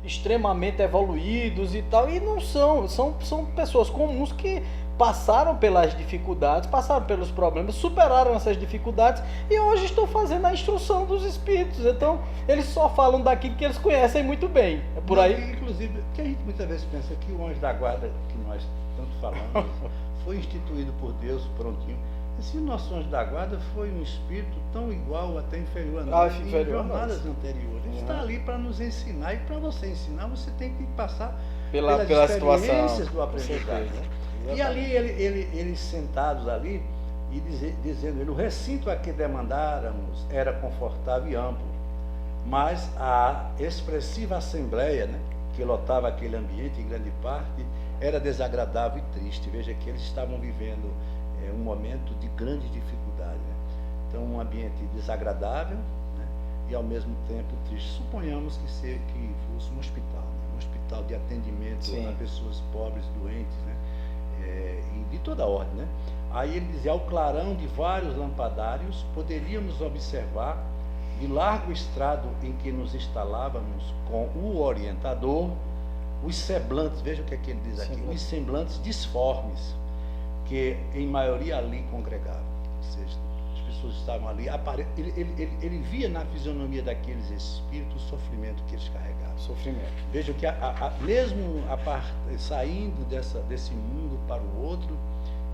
extremamente evoluídos e tal, e não são pessoas comuns que passaram pelas dificuldades, passaram pelos problemas, superaram essas dificuldades e hoje estão fazendo a instrução dos espíritos. Então, eles só falam daquilo que eles conhecem muito bem. É por aí. Inclusive, que a gente muitas vezes pensa que o anjo da guarda, que nós tanto falamos, foi instituído por Deus prontinho. E se o nosso anjo da guarda foi um espírito tão igual, até inferior a nós, em jornadas anteriores. Ele está ali para nos ensinar, e para você ensinar, você tem que passar pelas experiências do aprendizado. E ali, eles sentados ali, e dizendo ele, o recinto a que demandáramos era confortável e amplo, mas a expressiva assembleia, né, que lotava aquele ambiente, em grande parte, era desagradável e triste. Veja que eles estavam vivendo um momento de grande dificuldade. Né? Então, um ambiente desagradável, né, e ao mesmo tempo triste. Suponhamos que fosse um hospital, né, um hospital de atendimento a pessoas pobres, doentes, né, e de toda ordem. Né? Aí ele dizia, ao clarão de vários lampadários, poderíamos observar de largo estrado em que nos instalávamos com o orientador, os semblantes, veja o que é que ele diz aqui, os semblantes disformes, que em maioria ali congregavam. Ou seja, as pessoas estavam ali, ele via na fisionomia daqueles espíritos o sofrimento que eles carregavam. Sofrimento. Veja que mesmo saindo desse mundo para o outro,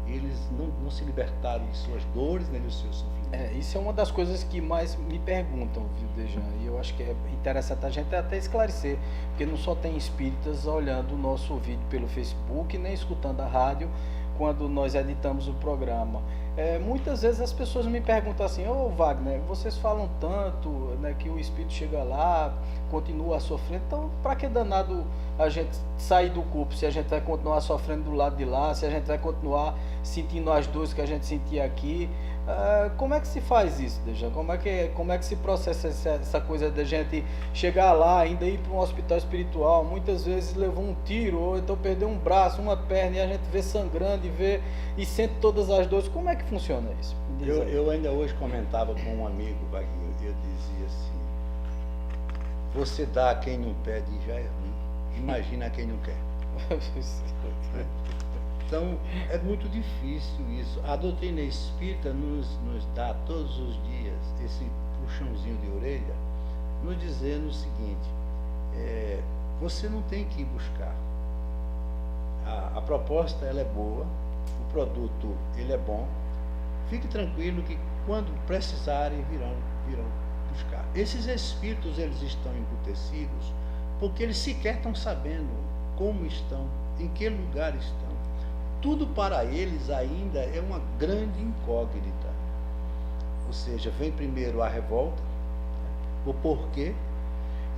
eles não se libertaram de suas dores, nem dos seus sofrimentos. Isso é uma das coisas que mais me perguntam, viu, Dejan? E eu acho que é interessante a gente até esclarecer, porque não só tem espíritas olhando o nosso vídeo pelo Facebook, nem escutando a rádio quando nós editamos o programa. Muitas vezes as pessoas me perguntam assim, Wagner, vocês falam tanto, né, que o espírito chega lá, continua sofrendo, então para que danado a gente sair do corpo, se a gente vai continuar sofrendo do lado de lá, se a gente vai continuar sentindo as dores que a gente sentia aqui? Como é que se faz isso, Dejan? Como é que se processa essa coisa da gente chegar lá, ainda ir para um hospital espiritual, muitas vezes levou um tiro, ou então perdeu um braço, uma perna, e a gente vê sangrando e sente todas as dores? Como é que funciona isso? Eu ainda hoje comentava com um amigo, Wagner, eu dizia assim, você dá a quem não pede já é ruim, imagina a quem não quer. Então, é muito difícil isso. A doutrina espírita nos dá todos os dias esse puxãozinho de orelha, nos dizendo o seguinte, você não tem que ir buscar. A proposta ela é boa, o produto ele é bom, fique tranquilo que quando precisarem virão buscar. Esses espíritos eles estão embutecidos porque eles sequer estão sabendo como estão, em que lugar estão. Tudo para eles ainda é uma grande incógnita. Ou seja, vem primeiro a revolta, o porquê.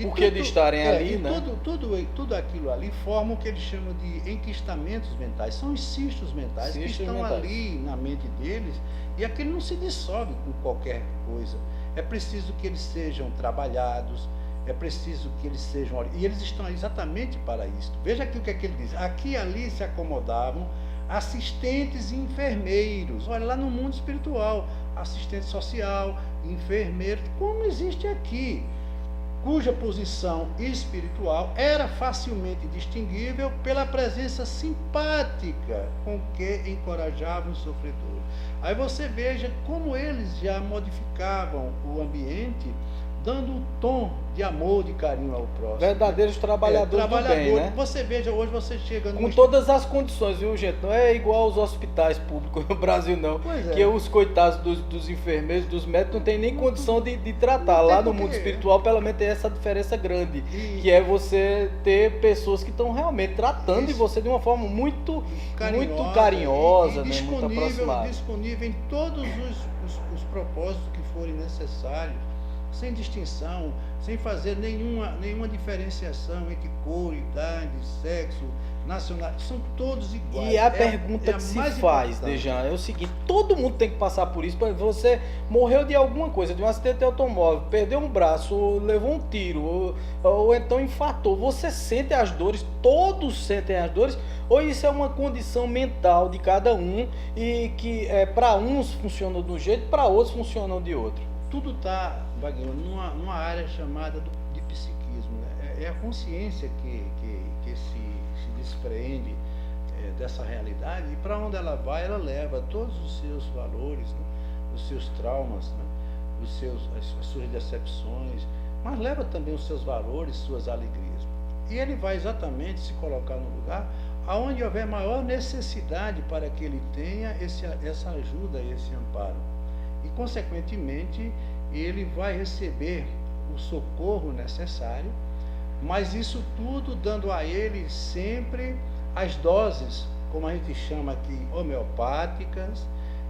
Porquê de estarem ali, né? Tudo aquilo ali forma o que eles chamam de enquistamentos mentais. São os cistos mentais que estão ali na mente deles, e aquilo não se dissolve com qualquer coisa. É preciso que eles sejam trabalhados, é preciso que eles sejam... E eles estão exatamente para isso. Veja aqui o que é que ele diz. Aqui e ali se acomodavam assistentes e enfermeiros. Olha, lá no mundo espiritual, assistente social, enfermeiro, como existe aqui, cuja posição espiritual era facilmente distinguível pela presença simpática com que encorajavam os sofredores. Aí você veja como eles já modificavam o ambiente, dando um tom de amor, de carinho ao próximo. Verdadeiros trabalhadores do bem, né? Você veja, hoje você chega... Com todas as condições, viu, gente? Não é igual aos hospitais públicos no Brasil, não. Que os coitados dos enfermeiros, dos médicos, não tem nem condição de tratar. Lá no mundo espiritual, pelo menos, tem essa diferença grande. Que é você ter pessoas que estão realmente tratando de você de uma forma muito carinhosa, e né? Muito aproximada. Disponível em todos os propósitos que forem necessários, sem distinção, sem fazer nenhuma diferenciação entre cor, idade, sexo, nacionalidade, são todos iguais. E a pergunta que se faz, Dejan, é o seguinte, todo mundo tem que passar por isso. Você morreu de alguma coisa, de um acidente de automóvel, perdeu um braço, ou levou um tiro, ou então infartou, você sente as dores, todos sentem as dores, ou isso é uma condição mental de cada um, e que para uns funciona de um jeito, para outros funcionam de outro? Tudo está, Wagner, numa área chamada de psiquismo. Né? é a consciência que se despreende dessa realidade, e para onde ela vai, ela leva todos os seus valores, né? Os seus traumas, né? As suas decepções, mas leva também os seus valores, suas alegrias. E ele vai exatamente se colocar no lugar aonde houver maior necessidade para que ele tenha essa ajuda, esse amparo. E, consequentemente, ele vai receber o socorro necessário, mas isso tudo dando a ele sempre as doses, como a gente chama aqui, homeopáticas.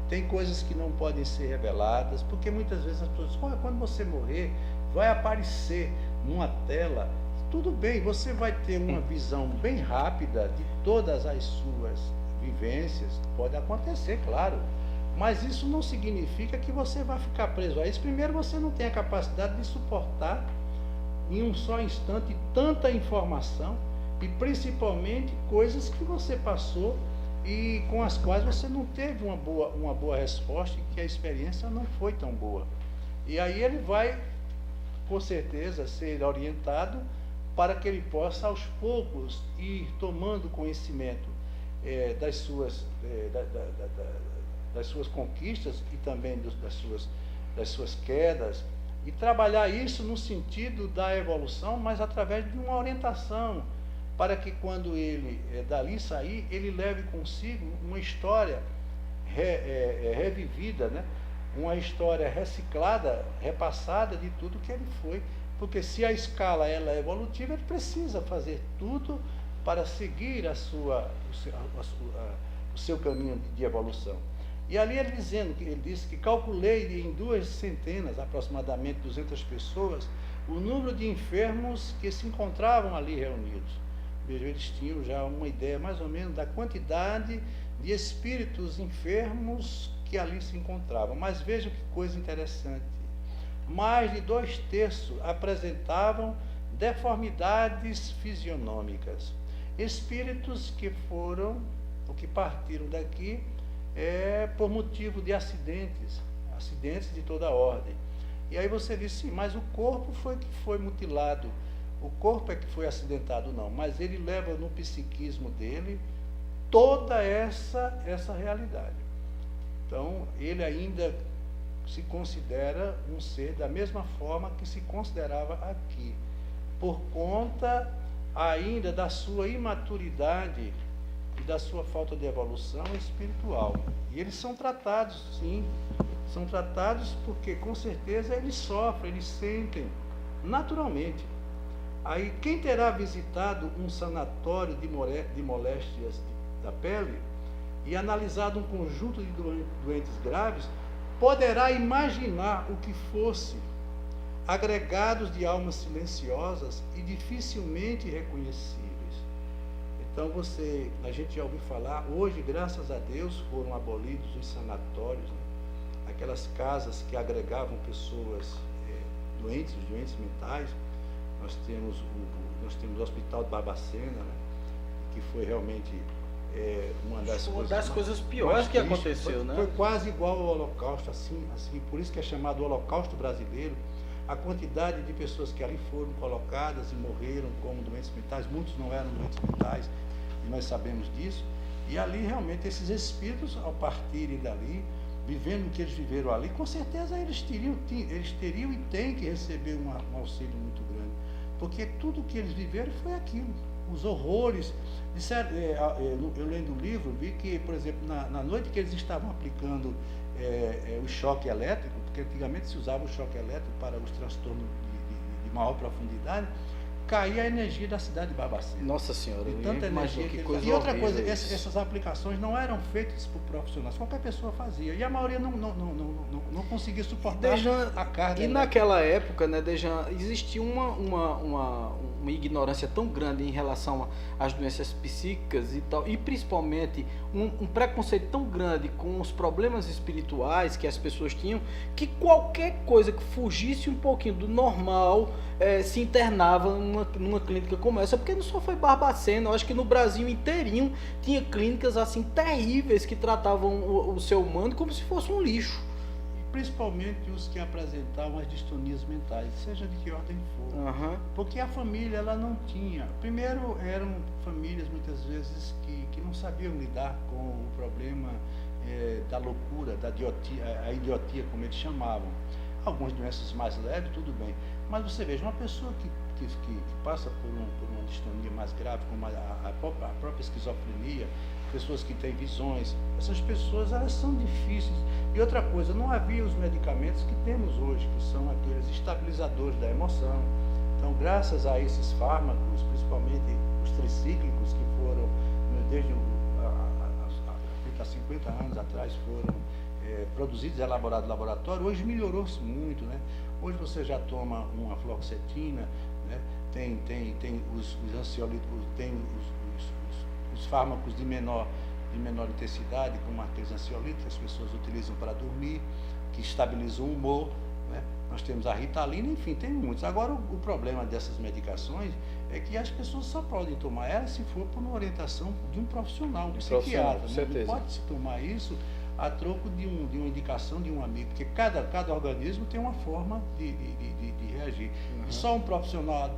Tem coisas que não podem ser reveladas, porque muitas vezes as pessoas dizem, quando você morrer, vai aparecer numa tela. Tudo bem, você vai ter uma visão bem rápida de todas as suas vivências, pode acontecer, claro, mas isso não significa que você vai ficar preso a isso. Primeiro, você não tem a capacidade de suportar em um só instante tanta informação, e principalmente coisas que você passou e com as quais você não teve uma boa resposta, e que a experiência não foi tão boa. E aí ele vai, com certeza, ser orientado para que ele possa, aos poucos, ir tomando conhecimento das suas conquistas e também das suas quedas, e trabalhar isso no sentido da evolução, mas através de uma orientação, para que quando ele dali sair, ele leve consigo uma história revivida, né? Uma história reciclada, repassada de tudo que ele foi. Porque se a escala ela é evolutiva, ele precisa fazer tudo para seguir o seu caminho de evolução. E ali ele disse que calculei em 2 centenas, aproximadamente 200 pessoas, o número de enfermos que se encontravam ali reunidos. Veja, eles tinham já uma ideia mais ou menos da quantidade de espíritos enfermos que ali se encontravam. Mas veja que coisa interessante. Mais de 2/3 apresentavam deformidades fisionômicas. Espíritos que partiram daqui por motivo de acidentes de toda ordem. E aí você diz, sim, mas o corpo foi que foi mutilado. O corpo é que foi acidentado, não, mas ele leva no psiquismo dele toda essa realidade. Então, ele ainda se considera um ser da mesma forma que se considerava aqui, por conta ainda da sua imaturidade e da sua falta de evolução espiritual. E eles são tratados, sim, são tratados porque, com certeza, eles sofrem, eles sentem naturalmente. Aí, quem terá visitado um sanatório de moléstias da pele e analisado um conjunto de doentes graves, poderá imaginar o que fosse agregados de almas silenciosas e dificilmente reconhecíveis. Então, a gente já ouviu falar, hoje, graças a Deus, foram abolidos os sanatórios, né? Aquelas casas que agregavam pessoas doentes mentais. Nós temos o Hospital de Barbacena, né? Que foi realmente uma das coisas piores que aconteceu, né? Foi quase igual ao Holocausto, assim, por isso que é chamado Holocausto brasileiro. A quantidade de pessoas que ali foram colocadas e morreram como doentes mentais, muitos não eram doentes mentais, e nós sabemos disso. E ali realmente esses espíritos, ao partirem dali, vivendo o que eles viveram ali, com certeza eles teriam e têm que receber um auxílio muito grande, porque tudo o que eles viveram foi aquilo, os horrores. Eu lendo o livro, vi que, por exemplo, na noite que eles estavam aplicando o choque elétrico, porque antigamente se usava o choque elétrico para os transtornos de maior profundidade, caía a energia da cidade de Barbacena. Nossa Senhora, e tanta energia que coisa. E outra coisa, essas aplicações não eram feitas por profissionais, qualquer pessoa fazia, e a maioria não conseguia suportar a carga. E naquela época, né, Dejan, existia uma ignorância tão grande em relação às doenças psíquicas e tal, e principalmente um preconceito tão grande com os problemas espirituais que as pessoas tinham, que qualquer coisa que fugisse um pouquinho do normal se internava numa clínica como essa, porque não só foi Barbacena, eu acho que no Brasil inteirinho tinha clínicas assim terríveis que tratavam o ser humano como se fosse um lixo. principalmente os que apresentavam as distonias mentais, seja de que ordem for. Porque a família, ela não tinha. Primeiro, eram famílias, muitas vezes, que não sabiam lidar com o problema da loucura, da idiotia, a idiotia, como eles chamavam. Algumas doenças mais leves, tudo bem. Mas você veja, uma pessoa que passa por uma distonia mais grave, como a própria esquizofrenia, pessoas que têm visões, essas pessoas, elas são difíceis. E outra coisa, não havia os medicamentos que temos hoje, que são aqueles estabilizadores da emoção. Então, graças a esses fármacos, principalmente os tricíclicos, que foram, desde há 50 anos atrás, foram produzidos e elaborados no laboratório, hoje melhorou-se muito, né? Hoje você já toma uma fluoxetina, né? Tem os ansiolíticos, tem os fármacos de menor intensidade, como aqueles ansiolíticos que as pessoas utilizam para dormir, que estabilizam o humor, né? Nós temos a Ritalina, enfim, tem muitos. Agora, o problema dessas medicações é que as pessoas só podem tomar elas se for por uma orientação de um profissional, um psiquiatra. Não pode-se tomar isso a troco de uma indicação de um amigo, porque cada organismo tem uma forma de reagir. E só um profissional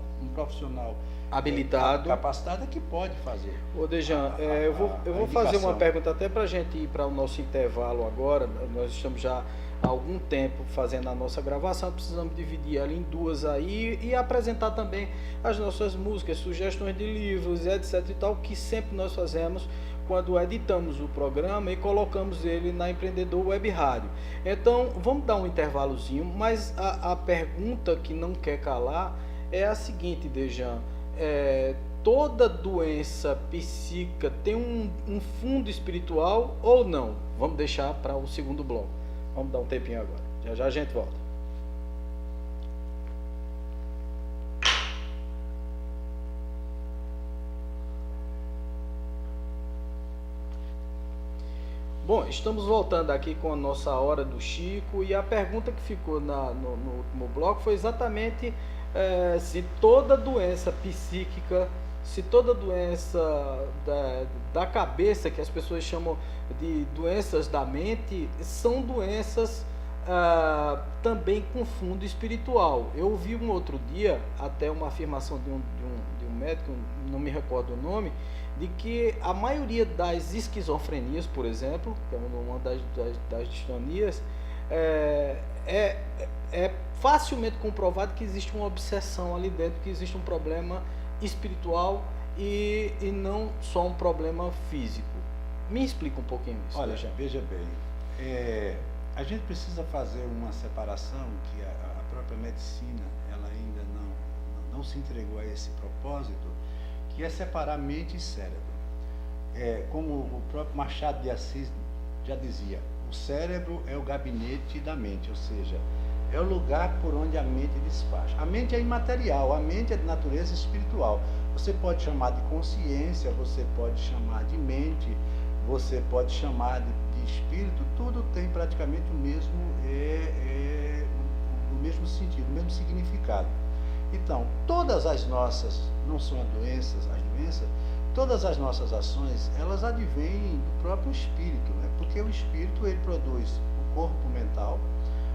habilitado, capacitado é que pode fazer. Ô Dejan, eu vou fazer uma pergunta até para a gente ir para o nosso intervalo agora. Nós estamos já há algum tempo fazendo a nossa gravação, precisamos dividir ela em duas aí e apresentar também as nossas músicas, sugestões de livros, etc e tal, que sempre nós fazemos quando editamos o programa e colocamos ele na Empreendedor Web Rádio. Então, vamos dar um intervalozinho, mas a pergunta que não quer calar é a seguinte, Dejan. Toda doença psíquica tem um fundo espiritual ou não? Vamos deixar para o segundo bloco. Vamos dar um tempinho agora. Já já a gente volta. Bom, estamos voltando aqui com a nossa Hora do Chico e a pergunta que ficou no último bloco foi exatamente se toda doença psíquica, se toda doença da cabeça, que as pessoas chamam de doenças da mente, são doenças também com fundo espiritual. Eu ouvi um outro dia até uma afirmação de um médico, não me recordo o nome, de que a maioria das esquizofrenias, por exemplo, que é uma das distonias, é facilmente comprovado que existe uma obsessão ali dentro, que existe um problema espiritual e não só um problema físico. Me explica um pouquinho isso. Olha, veja bem, a gente precisa fazer uma separação que a própria medicina ela ainda não se entregou a esse propósito, que é separar mente e cérebro. Como o próprio Machado de Assis já dizia, o cérebro é o gabinete da mente, ou seja, é o lugar por onde a mente despacha. A mente é imaterial, a mente é de natureza espiritual. Você pode chamar de consciência, você pode chamar de mente, você pode chamar de espírito, tudo tem praticamente o mesmo sentido, o mesmo significado. Então, todas as nossas, não são as doenças, todas as nossas ações, elas advêm do próprio espírito, né? Porque o espírito, ele produz o corpo mental.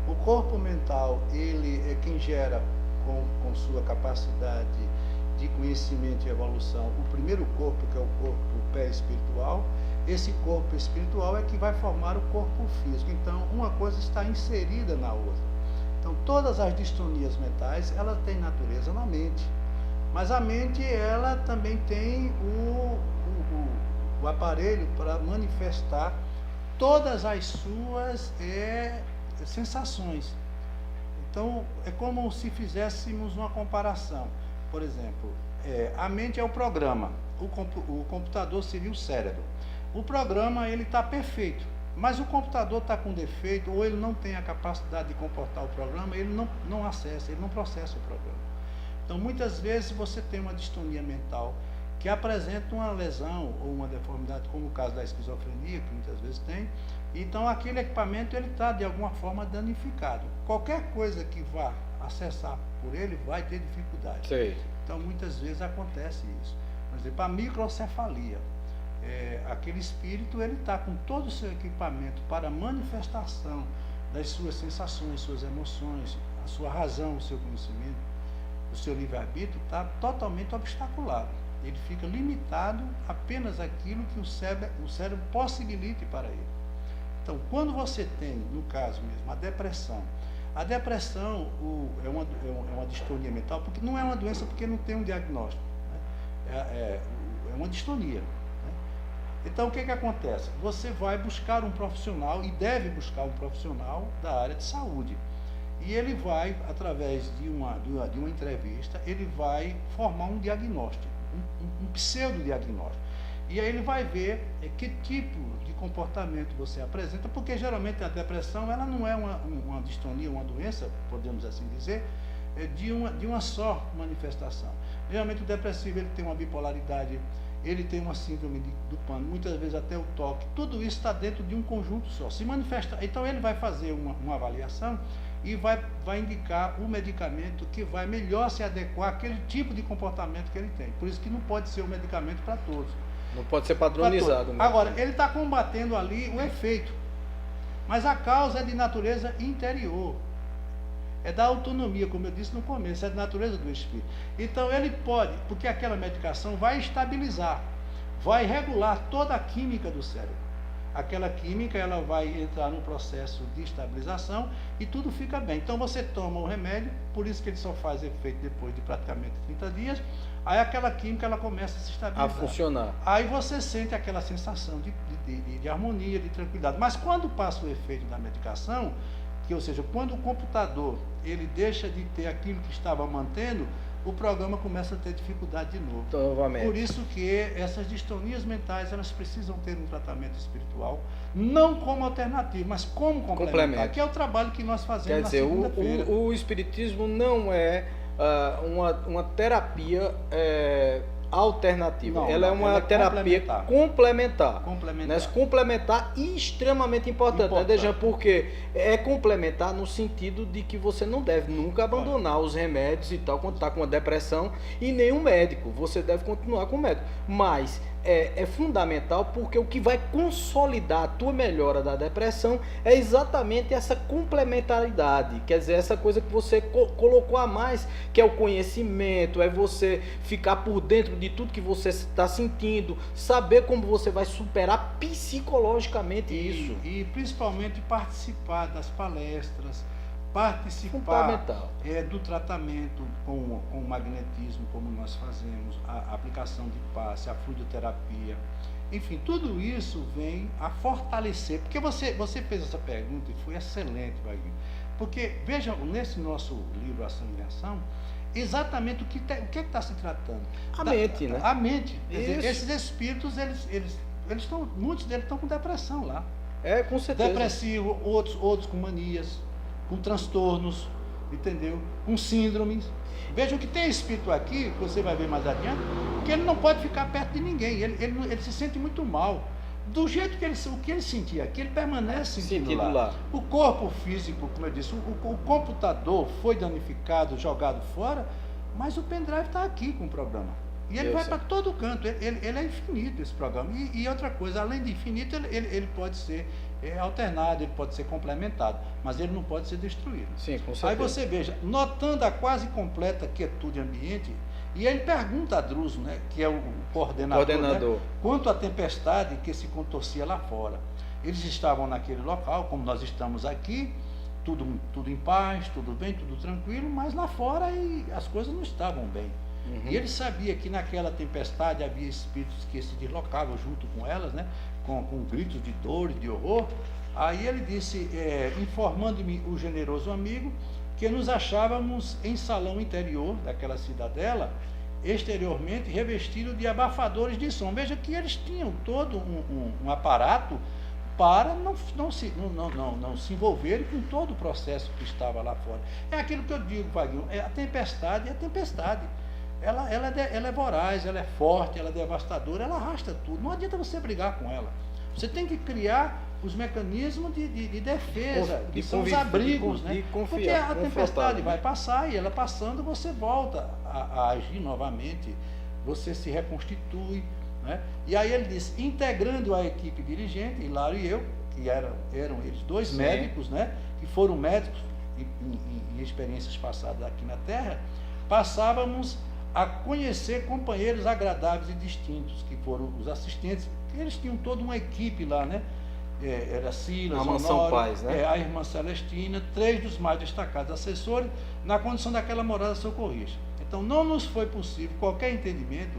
O corpo mental, ele é quem gera, com sua capacidade de conhecimento e evolução, o primeiro corpo, que é o corpo pré-espiritual. Esse corpo espiritual é que vai formar o corpo físico. Então, uma coisa está inserida na outra. Então, todas as distonias mentais, elas têm natureza na mente. Mas a mente, ela também tem o aparelho para manifestar todas as suas sensações. Então, é como se fizéssemos uma comparação. Por exemplo, a mente é o programa, o computador seria o cérebro. O programa, ele está perfeito, mas o computador está com defeito, ou ele não tem a capacidade de comportar o programa, ele não acessa, ele não processa o programa. Então, muitas vezes você tem uma distonia mental que apresenta uma lesão ou uma deformidade, como o caso da esquizofrenia, que muitas vezes tem. Então, aquele equipamento ele está, de alguma forma, danificado. Qualquer coisa que vá acessar por ele vai ter dificuldade. Sim. Então, muitas vezes acontece isso. Por exemplo, a microcefalia. Aquele espírito, ele está com todo o seu equipamento para manifestação das suas sensações, suas emoções, a sua razão, o seu conhecimento, o seu livre-arbítrio está totalmente obstaculado. Ele fica limitado apenas àquilo que o cérebro possibilite para ele. Então, quando você tem, no caso mesmo, a depressão é uma distonia mental, porque não é uma doença porque não tem um diagnóstico, né? É uma distonia. Então, o que acontece? Você vai buscar um profissional, e deve buscar um profissional da área de saúde. E ele vai, através de uma entrevista, ele vai formar um diagnóstico, um pseudo-diagnóstico. E aí ele vai ver que tipo de comportamento você apresenta, porque geralmente a depressão ela não é uma distonia, uma doença, podemos assim dizer, de uma só manifestação. Geralmente o depressivo ele tem uma bipolaridade, ele tem uma síndrome do pânico, muitas vezes até o toque, tudo isso está dentro de um conjunto só, se manifesta. Então ele vai fazer uma avaliação e vai indicar o medicamento que vai melhor se adequar àquele tipo de comportamento que ele tem. Por isso que não pode ser um medicamento para todos. Não pode ser padronizado mesmo. Agora, ele está combatendo ali o efeito, mas a causa é de natureza interior. É da autonomia, como eu disse no começo, é de natureza do espírito. Então ele pode, porque aquela medicação vai estabilizar, vai regular toda a química do cérebro. Aquela química ela vai entrar no processo de estabilização e tudo fica bem. Então você toma o remédio, por isso que ele só faz efeito depois de praticamente 30 dias, aí aquela química ela começa a se estabilizar. A funcionar. Aí você sente aquela sensação de harmonia, de tranquilidade. Mas quando passa o efeito da medicação, ou seja, quando o computador ele deixa de ter aquilo que estava mantendo, o programa começa a ter dificuldade de novo. Novamente. Por isso que essas distonias mentais elas precisam ter um tratamento espiritual, não como alternativo, mas como complementar, que é o trabalho que nós fazemos. Quer dizer, na segunda-feira. O espiritismo não é uma terapia alternativa. Não, ela é uma terapia complementar. Complementar e extremamente importante, né, Dejan? Porque é complementar no sentido de que você não deve nunca abandonar os remédios e tal, quando está com uma depressão, e nenhum médico. Você deve continuar com o médico. Mas é fundamental porque o que vai consolidar a tua melhora da depressão é exatamente essa complementaridade, quer dizer, essa coisa que você colocou a mais, que é o conhecimento, é você ficar por dentro de tudo que você está sentindo, saber como você vai superar psicologicamente isso. E principalmente participar das palestras, participar do tratamento com o magnetismo, como nós fazemos, a aplicação de passe, a fluidoterapia, enfim, tudo isso vem a fortalecer, porque você fez essa pergunta e foi excelente, Wagner, porque veja, nesse nosso livro Ação e Reação, exatamente o que está se tratando? A mente, né? A mente. Quer dizer, esses espíritos, muitos deles estão com depressão lá. Com certeza. Depressivo, outros com manias, com transtornos, entendeu? Com síndromes. Vejam que tem espírito aqui, que você vai ver mais adiante, que ele não pode ficar perto de ninguém, ele se sente muito mal. Do jeito que o que ele sentia aqui, ele permanece sentindo lá. O corpo físico, como eu disse, o computador foi danificado, jogado fora, mas o pendrive está aqui com o programa. E ele vai para todo canto, ele é infinito esse programa. E outra coisa, além de infinito, ele pode ser alternado, ele pode ser complementado, mas ele não pode ser destruído. Sim, com certeza. Aí você veja, notando a quase completa quietude ambiente, e ele pergunta a Druso, né, que é o coordenador. Né, quanto à tempestade que se contorcia lá fora. Eles estavam naquele local, como nós estamos aqui, tudo em paz, tudo bem, tudo tranquilo, mas lá fora as coisas não estavam bem. E ele sabia que naquela tempestade havia espíritos que se deslocavam junto com elas, né, com gritos de dor e de horror. Aí ele disse, informando-me o generoso amigo, que nos achávamos em salão interior daquela cidadela, exteriormente revestido de abafadores de som. Veja que eles tinham todo um aparato para não se envolverem com todo o processo que estava lá fora. É aquilo que eu digo, Vaguinho, a tempestade é a tempestade. Ela é voraz, ela é forte, ela é devastadora, ela arrasta tudo. Não adianta você brigar com ela. Você tem que criar os mecanismos de defesa, que são os abrigos, né? Porque a tempestade vai passar e ela passando, você volta a agir novamente, você se reconstitui, né? E aí ele disse, integrando a equipe dirigente, Hilário e eu, que eram eles dois Sim. médicos, né, que foram médicos em experiências passadas aqui na Terra, passávamos a conhecer companheiros agradáveis e distintos, que foram os assistentes. Eles tinham toda uma equipe lá, né? Era Silas, a Mansão Honório, Paz, né? a irmã Celestina, 3 dos mais destacados assessores, na condição daquela morada socorrista. Então, não nos foi possível qualquer entendimento,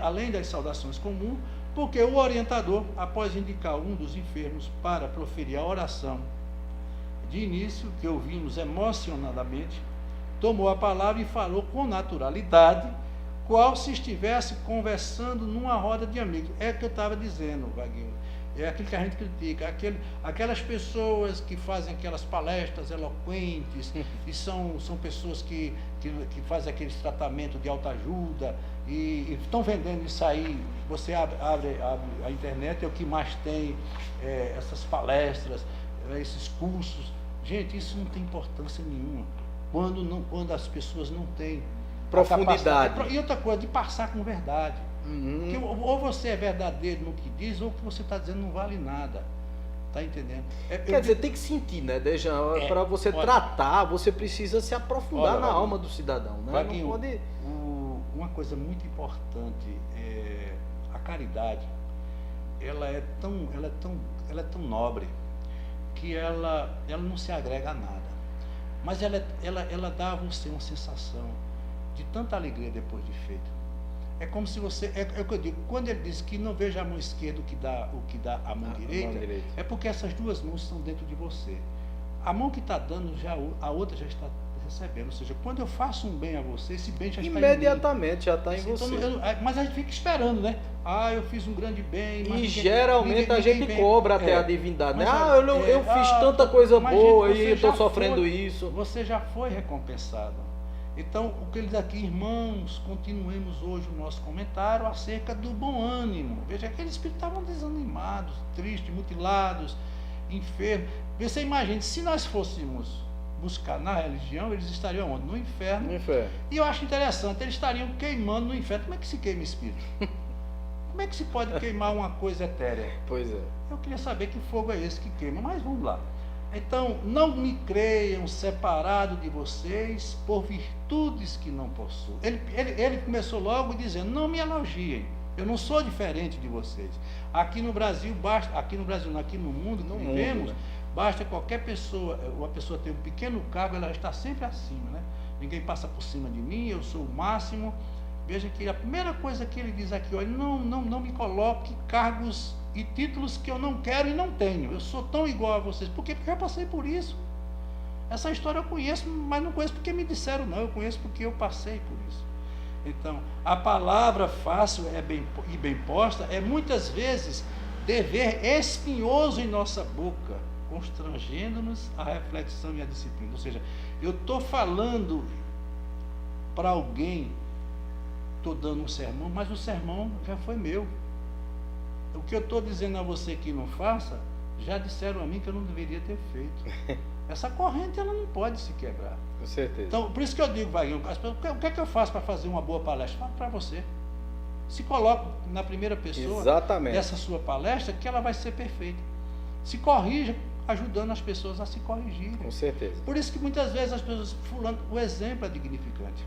além das saudações comuns, porque o orientador, após indicar um dos enfermos para proferir a oração de início, que ouvimos emocionadamente, tomou a palavra e falou com naturalidade, qual se estivesse conversando numa roda de amigos. É o que eu estava dizendo, Vaguinho. É aquilo que a gente critica, aquelas pessoas que fazem aquelas palestras eloquentes e são pessoas que fazem aqueles tratamentos de autoajuda e estão vendendo isso aí. Você abre a internet, é o que mais tem, essas palestras, esses cursos. Gente, isso não tem importância nenhuma quando as pessoas não têm profundidade. E outra coisa, de passar com verdade. Porque ou você é verdadeiro no que diz, ou o que você está dizendo não vale nada. Está entendendo? Quer dizer, tem que sentir, né, Dejan? Para você tratar, você precisa se aprofundar na alma do cidadão, né? Vaguinho, não pode... uma coisa muito importante é a caridade. Ela é tão nobre que ela não se agrega a nada. Mas ela dá a você uma sensação de tanta alegria depois de feito. É como se você, é o que eu digo, quando ele diz que não veja a mão esquerda o que dá a mão direita, é porque essas duas mãos estão dentro de você. A mão que está dando, a outra já está recebendo. Ou seja, quando eu faço um bem a você, esse bem já está imediatamente já está em então, você. Mas a gente fica esperando, né? Eu fiz um grande bem. E geralmente a gente cobra até a divindade, né? Eu fiz tanta coisa mas, boa gente, e eu estou sofrendo isso. Você já foi recompensado. Então, o que ele diz aqui, irmãos, continuemos hoje o nosso comentário acerca do bom ânimo. Veja, aqueles espíritos estavam desanimados, tristes, mutilados, enfermos. Você imagine, se nós fôssemos buscar na religião, eles estariam onde? No inferno. No inferno. E eu acho interessante, eles estariam queimando no inferno. Como é que se queima espírito? Como é que se pode queimar uma coisa etérea? Pois é. Eu queria saber que fogo é esse que queima, mas vamos lá. Então, não me creiam separado de vocês por virtudes que não possuo. Ele começou logo dizendo, não me elogiem, eu não sou diferente de vocês. Aqui no Brasil, aqui no mundo que vivemos, né? Basta qualquer pessoa, uma pessoa ter um pequeno cargo, ela está sempre acima, né? Ninguém passa por cima de mim, eu sou o máximo. Veja que a primeira coisa que ele diz aqui, olha, não me coloque cargos e títulos que eu não quero e não tenho. Eu sou tão igual a vocês. Por quê? Porque eu passei por isso. Essa história eu conheço, mas não conheço porque me disseram não. Eu conheço porque eu passei por isso. Então, a palavra fácil e bem posta é muitas vezes dever espinhoso em nossa boca, constrangendo-nos a reflexão e a disciplina. Ou seja, eu estou falando para alguém, estou dando um sermão, mas o sermão já foi meu. O que eu estou dizendo a você que não faça, já disseram a mim que eu não deveria ter feito. Essa corrente ela não pode se quebrar. Com certeza. Então, por isso que eu digo, Vaguinho, o que é que eu faço para fazer uma boa palestra? Falo para você. Se coloque na primeira pessoa dessa sua palestra, que ela vai ser perfeita. Se corrija, ajudando as pessoas a se corrigirem. Com certeza. Por isso que muitas vezes as pessoas, o exemplo é dignificante.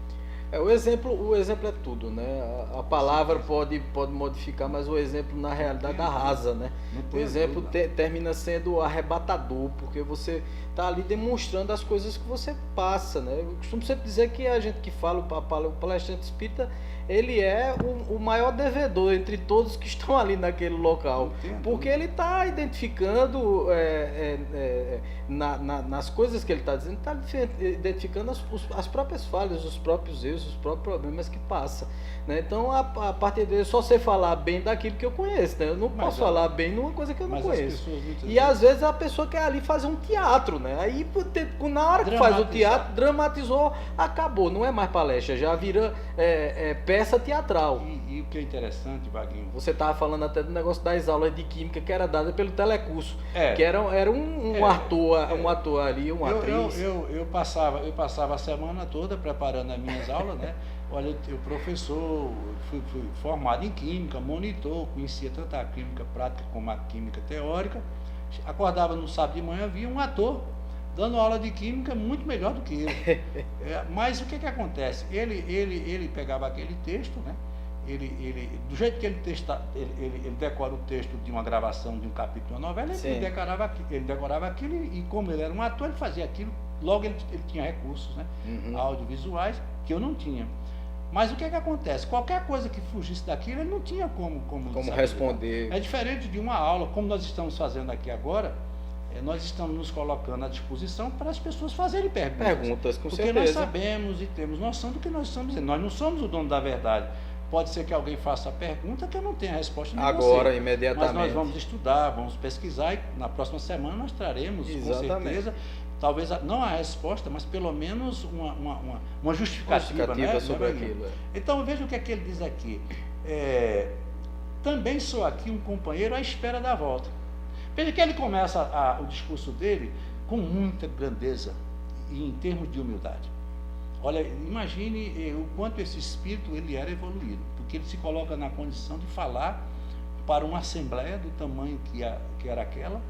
O exemplo é tudo, né? A palavra pode modificar, mas o exemplo na realidade arrasa, né? O exemplo termina sendo arrebatador, porque você está ali demonstrando as coisas que você passa, né? Eu costumo sempre dizer que a gente que fala, o palestrante espírita, ele é o maior devedor entre todos que estão ali naquele local, porque ele está identificando nas coisas que ele está dizendo, está identificando as próprias falhas, os próprios erros, os próprios problemas que passa, né? Então, a partir dele, só sei falar bem daquilo que eu conheço, né? Eu não posso falar bem numa coisa que eu não conheço. E às vezes a pessoa quer ali fazer um teatro, né? Aí na hora que faz o teatro, dramatizou, acabou, não é mais palestra, já vira peça teatral. E o que é interessante, Vaguinho, você estava falando até do negócio das aulas de química que era dada pelo telecurso, que era um ator ali, uma atriz. Eu passava a semana toda preparando as minhas aulas, né? Olha, eu professor, fui formado em química, monitor, conhecia tanto a química prática como a química teórica. acordava no sábado de manhã, via um ator dando aula de química muito melhor do que ele. Mas o que acontece? Ele pegava aquele texto, né? Do jeito que ele decora o texto de uma gravação de um capítulo de uma novela, ele decorava aquilo, e como ele era um ator, ele fazia aquilo. Logo ele tinha recursos, né? Audiovisuais, que eu não tinha. Mas o que acontece? Qualquer coisa que fugisse daquilo, ele não tinha como responder. É diferente de uma aula, como nós estamos fazendo aqui agora. Nós estamos nos colocando à disposição para as pessoas fazerem perguntas. Com porque certeza. nós sabemos e temos noção do que nós estamos dizendo. Nós não somos o dono da verdade. Pode ser que alguém faça a pergunta que eu não tenha a resposta agora, imediatamente. Mas nós vamos estudar, vamos pesquisar, e na próxima semana nós traremos, com certeza, talvez não a resposta, mas pelo menos uma justificativa, né? sobre aquilo. Então veja o que é que ele diz aqui. Também sou aqui um companheiro à espera da volta. Veja que ele começa o discurso dele com muita grandeza e em termos de humildade. Olha, imagine o quanto esse espírito ele era evoluído, porque ele se coloca na condição de falar para uma assembleia do tamanho que era aquela,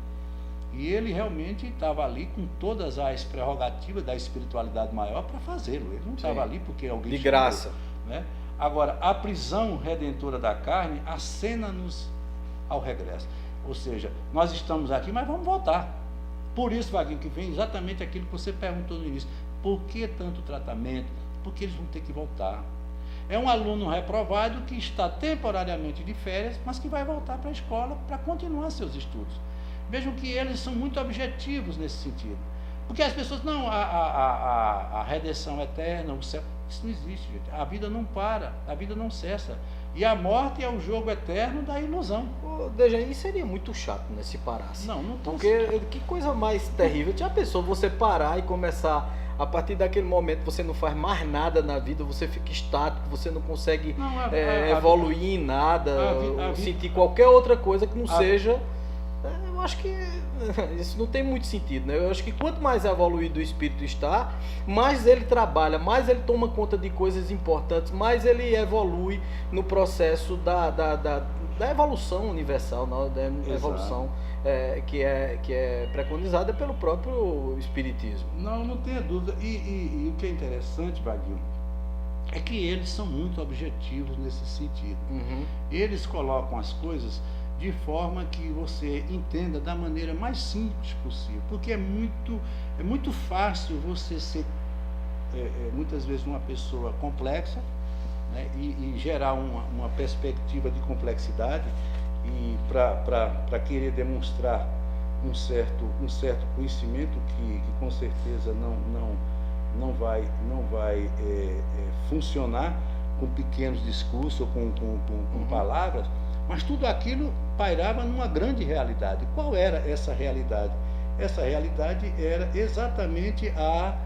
e ele realmente estava ali com todas as prerrogativas da espiritualidade maior para fazê-lo. Ele não estava ali porque alguém de graça, né? Agora, a prisão redentora da carne acena-nos ao regresso. Ou seja, nós estamos aqui, mas vamos voltar. Por isso, Vaguinho, que vem exatamente aquilo que você perguntou no início. Por que tanto tratamento? Porque eles vão ter que voltar. É um aluno reprovado que está temporariamente de férias, mas que vai voltar para a escola para continuar seus estudos. Vejam que eles são muito objetivos nesse sentido. Porque as pessoas, não, a redenção eterna, o céu, isso não existe, gente. A vida não para, a vida não cessa. E a morte é o jogo eterno da ilusão. Dejaí, seria muito chato, né, se parasse. Não porque que coisa mais terrível. Já pensou você parar e começar, a partir daquele momento você não faz mais nada na vida, você fica estático, você não consegue evoluir em nada, sentir qualquer outra coisa que não seja... Eu acho que isso não tem muito sentido, né? Eu acho que quanto mais evoluído o espírito está, mais ele trabalha, mais ele toma conta de coisas importantes, mais ele evolui no processo da evolução universal, da evolução que é preconizada pelo próprio espiritismo. Não tenha dúvida. E o que é interessante, Vaguinho, é que eles são muito objetivos nesse sentido. Eles colocam as coisas de forma que você entenda da maneira mais simples possível, porque é muito fácil você ser muitas vezes uma pessoa complexa, né, e gerar uma perspectiva de complexidade, e para querer demonstrar um certo conhecimento que com certeza não vai funcionar com pequenos discursos ou com palavras. Mas tudo aquilo pairava numa grande realidade. Qual era essa realidade? Essa realidade era exatamente a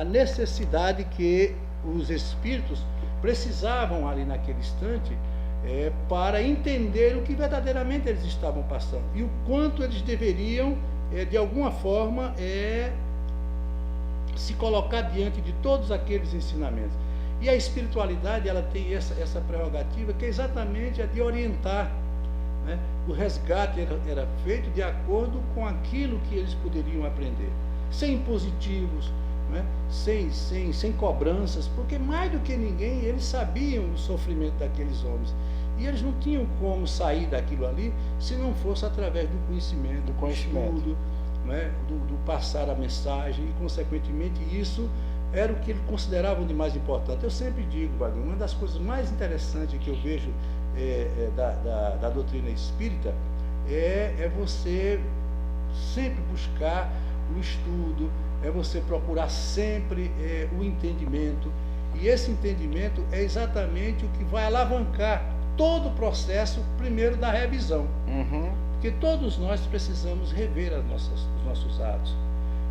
necessidade que os espíritos precisavam ali naquele instante para entender o que verdadeiramente eles estavam passando e o quanto eles deveriam, de alguma forma, se colocar diante de todos aqueles ensinamentos. E a espiritualidade, ela tem essa prerrogativa, que é exatamente a de orientar, né? O resgate era feito de acordo com aquilo que eles poderiam aprender, sem impositivos, né? sem cobranças, porque mais do que ninguém eles sabiam o sofrimento daqueles homens, e eles não tinham como sair daquilo ali se não fosse através do conhecimento, do estudo, né? do passar a mensagem, e consequentemente isso era o que eles consideravam de mais importante. Eu sempre digo, Vaguinho, uma das coisas mais interessantes que eu vejo da doutrina espírita é você sempre buscar o estudo, é você procurar sempre o entendimento, e esse entendimento é exatamente o que vai alavancar todo o processo, primeiro, da revisão. Porque todos nós precisamos rever os nossos atos.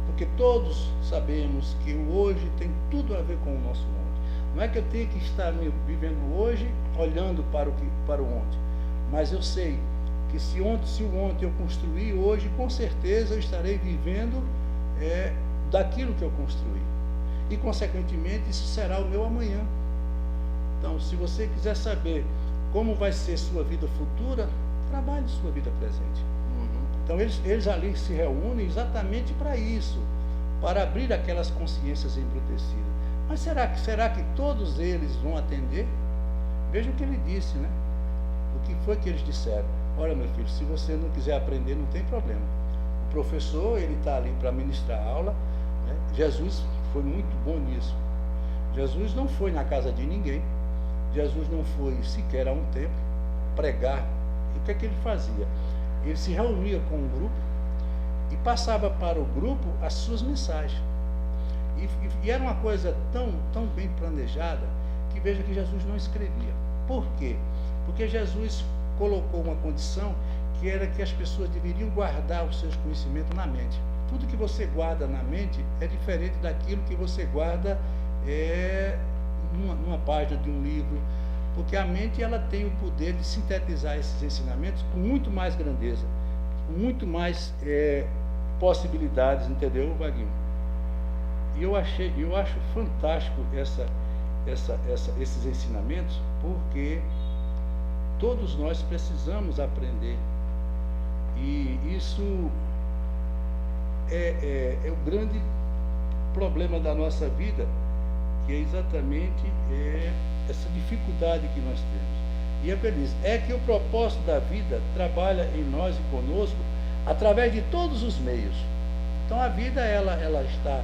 Porque todos sabemos que o hoje tem tudo a ver com o nosso ontem. Não é que eu tenha que estar vivendo hoje olhando para o ontem, mas eu sei que se o ontem eu construí, hoje com certeza eu estarei vivendo daquilo que eu construí. E consequentemente isso será o meu amanhã. Então, se você quiser saber como vai ser sua vida futura, trabalhe sua vida presente. Então eles ali se reúnem exatamente para isso, para abrir aquelas consciências embrutecidas. Mas será que todos eles vão atender? Veja o que ele disse, né? O que foi que eles disseram? Olha, meu filho, se você não quiser aprender, não tem problema. O professor, ele está ali para ministrar a aula, né? Jesus foi muito bom nisso. Jesus não foi na casa de ninguém. Jesus não foi sequer a um templo pregar. E o que é que ele fazia? Ele se reunia com um grupo e passava para o grupo as suas mensagens. E era uma coisa tão bem planejada que veja que Jesus não escrevia. Por quê? Porque Jesus colocou uma condição que era que as pessoas deveriam guardar os seus conhecimentos na mente. Tudo que você guarda na mente é diferente daquilo que você guarda numa página de um livro, porque a mente ela tem o poder de sintetizar esses ensinamentos com muito mais grandeza, com muito mais possibilidades, entendeu, Vaguinho? E eu acho fantástico esses ensinamentos, porque todos nós precisamos aprender. E isso é o grande problema da nossa vida, que é exatamente essa dificuldade que nós temos. E é feliz. É que o propósito da vida trabalha em nós e conosco através de todos os meios. Então a vida ela está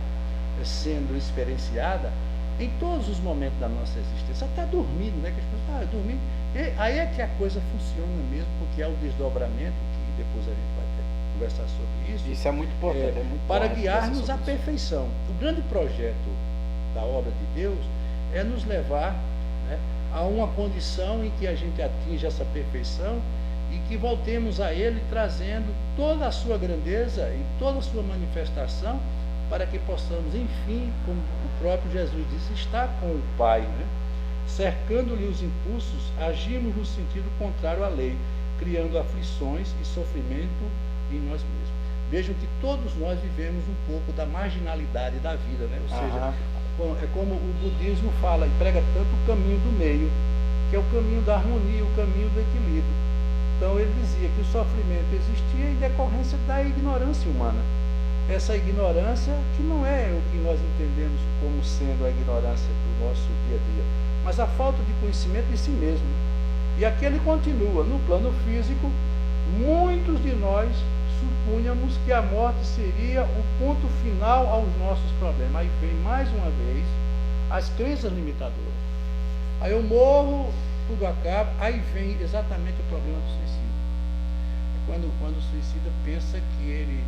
sendo experienciada em todos os momentos da nossa existência, até dormindo, né? Que as pessoas dormindo. Aí é que a coisa funciona mesmo, porque é o desdobramento, que depois a gente vai conversar sobre isso. Isso é muito importante. Para guiar-nos à perfeição. O grande projeto da obra de Deus é nos levar, né, a uma condição em que a gente atinja essa perfeição e que voltemos a Ele trazendo toda a sua grandeza e toda a sua manifestação, para que possamos, enfim, como o próprio Jesus disse, estar com o Pai, né? Cercando-lhe os impulsos, agimos no sentido contrário à lei, criando aflições e sofrimento em nós mesmos. Vejam que todos nós vivemos um pouco da marginalidade da vida, né? Ou seja, é como o budismo fala e prega tanto o caminho do meio, que é o caminho da harmonia, o caminho do equilíbrio. Então ele dizia que o sofrimento existia em decorrência da ignorância humana. Essa ignorância que não é o que nós entendemos como sendo a ignorância do nosso dia a dia, mas a falta de conhecimento de si mesmo. E aqui ele continua, no plano físico, muitos de nós supunhamos que a morte seria o ponto final aos nossos problemas. Aí vem mais uma vez as crenças limitadoras. Aí eu morro, tudo acaba, aí vem exatamente o problema do suicídio. Quando o suicida pensa que ele,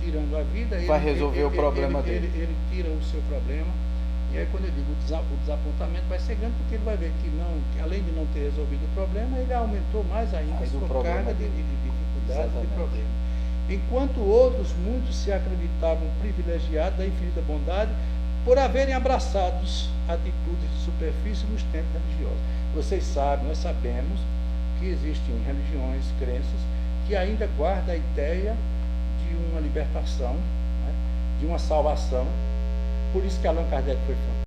tirando a vida, vai resolver o problema dele. Ele tira o seu problema. E aí quando eu digo o desapontamento vai ser grande, porque ele vai ver que além de não ter resolvido o problema, ele aumentou mais ainda a sua carga de dificuldade, de problema. Enquanto outros, muitos se acreditavam privilegiados da infinita bondade por haverem abraçado atitudes de superfície nos tempos religiosos. Vocês sabem, nós sabemos que existem religiões, crenças, que ainda guardam a ideia de uma libertação, né, de uma salvação. Por isso que Allan Kardec foi